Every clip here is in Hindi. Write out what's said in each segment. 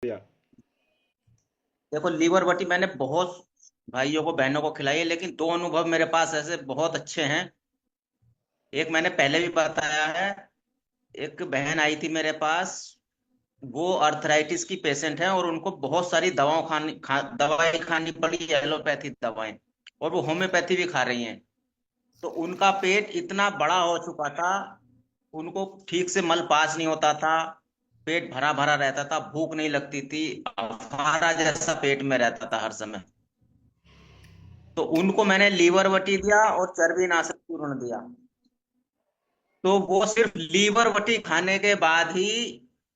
भैया। देखो, लीवर बटी मैंने बहुत भाइयों को बहनों को खिलाई है, लेकिन दो अनुभव मेरे पास ऐसे बहुत अच्छे हैं। एक मैंने पहले भी बताया है। एक बहन आई थी मेरे पास। वो अर्थराइटिस की पेशेंट है और उनको बहुत सारी दवाई खानी पड़ी, एलोपैथी दवाएं। और वो होम्योपैथी भी खा रही हैं। तो उनका पेट इतना बड़ा हो चुका था, उनको ठीक से मल पास नहीं होता था। पेट भरा भरा रहता था, भूख नहीं लगती थी। अफारा जैसा पेट में रहता था हर समय। तो उनको मैंने लीवर वटी दिया और चर्बी नाशक चूर्ण दिया। तो वो सिर्फ लीवर वटी खाने के बाद ही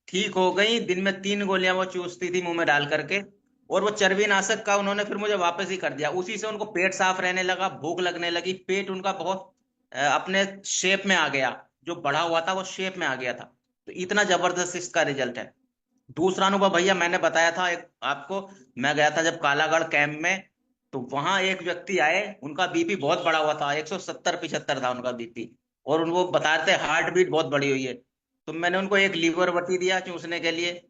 ठीक हो गई। दिन में 3 गोलियां वो चूसती थी मुंह में डाल करके। और वो चर्बी नाशक का उन्होंने फिर मुझे वापस ही कर दिया। उसी से उनको पेट साफ रहने लगा, भूख लगने लगी, पेट उनका बहुत अपने शेप में आ गया। जो बढ़ा हुआ था वो शेप में आ गया था। तो इतना जबरदस्त इसका रिजल्ट है। दूसरा अनुभव भैया मैंने बताया था एक आपको। मैं गया था जब कालागढ़ कैंप में, तो वहां एक व्यक्ति आए, उनका बीपी बहुत बड़ा हुआ था, 170-75 था उनका बीपी। और उनको बता रहे थे हार्ट बीट बहुत बड़ी हुई है। तो मैंने उनको एक लीवर वटी दिया चूसने के लिए।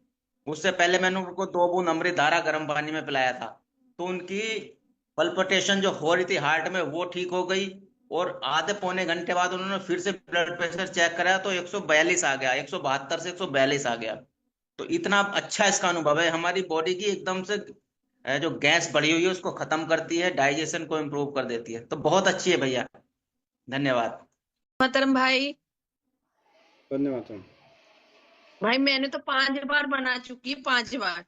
उससे पहले मैंने उनको 2 बूंद अमृत धारा गर्म पानी में पिलाया था। तो उनकी पल्पिटेशन जो हो रही थी हार्ट में वो ठीक हो गई। और आधे पौने घंटे बाद उन्होंने फिर से ब्लड प्रेशर चेक कराया तो 142 आ गया, 172 से 142 आ गया। तो इतना अच्छा इसका अनुभव है, हमारी बॉडी की एकदम से जो गैस बढ़ी हुई है उसको खत्म करती है, डाइजेशन को इम्प्रूव कर देती है। तो बहुत अच्छी है भैया। धन्यवाद। मोहतरम भाई। धन्यवाद। भाई मैंने तो 5 बार बना चुकी, 5 बार।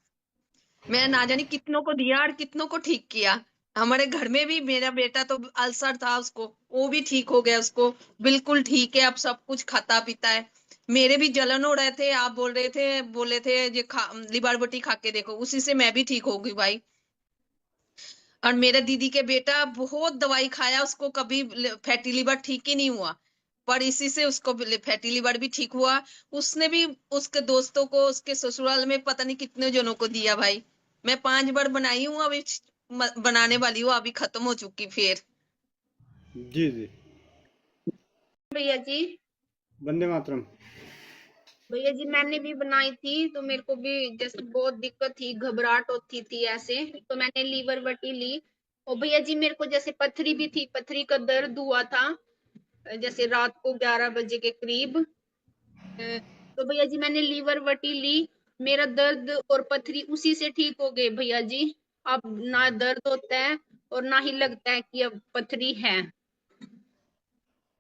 मैं ना जाने कितनों को दिया और कितनों को ठीक किया। हमारे घर में भी मेरा बेटा तो अल्सर था उसको, वो भी ठीक हो गया उसको। बिल्कुल ठीक है, अब सब कुछ खाता पीता है। मेरे भी जलन हो रहे थे, आप बोले थे ये लिवर बोटी खा के देखो, उसी से मैं भी ठीक हो गई भाई। और मेरे दीदी के बेटा बहुत दवाई खाया, उसको कभी फैटी लिवर ठीक ही नहीं हुआ। पर इसी से उसको फैटी लिवर भी ठीक हुआ। उसने भी उसके दोस्तों को, उसके ससुराल में पता नहीं कितने जनों को दिया भाई। मैं 5 बार बनाई हूँ, अभी बनाने वाली हूँ, अभी खत्म हो चुकी फिर। जी जी। भैया जी। वंदे मातरम। भैया जी मैंने भी बनाई थी, तो मेरे को भी जैसे बहुत दिक्कत थी, घबराहट होती थी ऐसे, तो मैंने लीवर वटी ली। और भैया जी मेरे को जैसे पथरी भी थी, पथरी का दर्द हुआ था, जैसे रात को 11 बजे के करीब। तो भैया जी मैंने लीवर वटी ली। मेरा दर्द और पथरी उसी से ठीक हो गए भैया जी। अब ना दर्द होता है और ना ही लगता है कि अब पथरी है।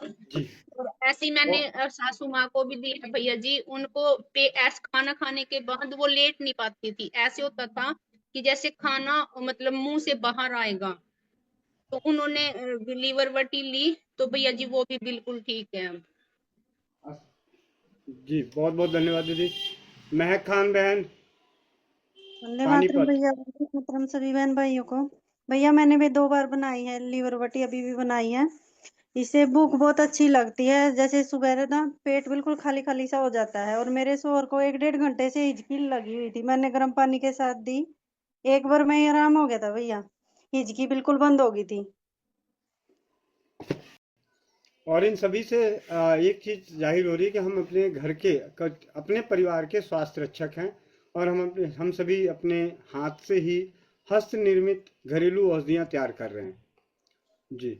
जी। और ऐसे ही मैंने और सासू माँ को भी दी है भैया जी। उनको पे ऐसे खाना खाने के बाद वो लेट नहीं पाती थी, ऐसे होता था कि जैसे खाना मतलब मुंह से बाहर आएगा। तो उन्होंने लीवर वटी ली, तो भैया जी वो भी बिल्कुल ठीक है। जी, बहुत बहुत धन्यवाद दीदी। महक खान बहन, वंदे मातरम पानीपत। भैया, वंदे मातरम सभी बहन भाइयों को। भैया मैंने भी 2 बार बनाई है लीवर बटी, अभी भी बनाई है। इससे भूख बहुत अच्छी लगती है, जैसे सुबह ना पेट बिल्कुल खाली खाली सा हो जाता है। और मेरे शोहर को 1-1.5 घंटे से हिचकी लगी हुई थी, मैंने गर्म पानी के साथ दी, एक बार में ही आराम हो गया था भैया, हिचकी बिल्कुल बंद हो गई थी। और इन सभी से एक चीज जाहिर हो रही है कि हम अपने घर के अपने परिवार के स्वास्थ्य रक्षक हैं। और हम सभी अपने हाथ से ही हस्त निर्मित घरेलू औषधियां तैयार कर रहे हैं। जी।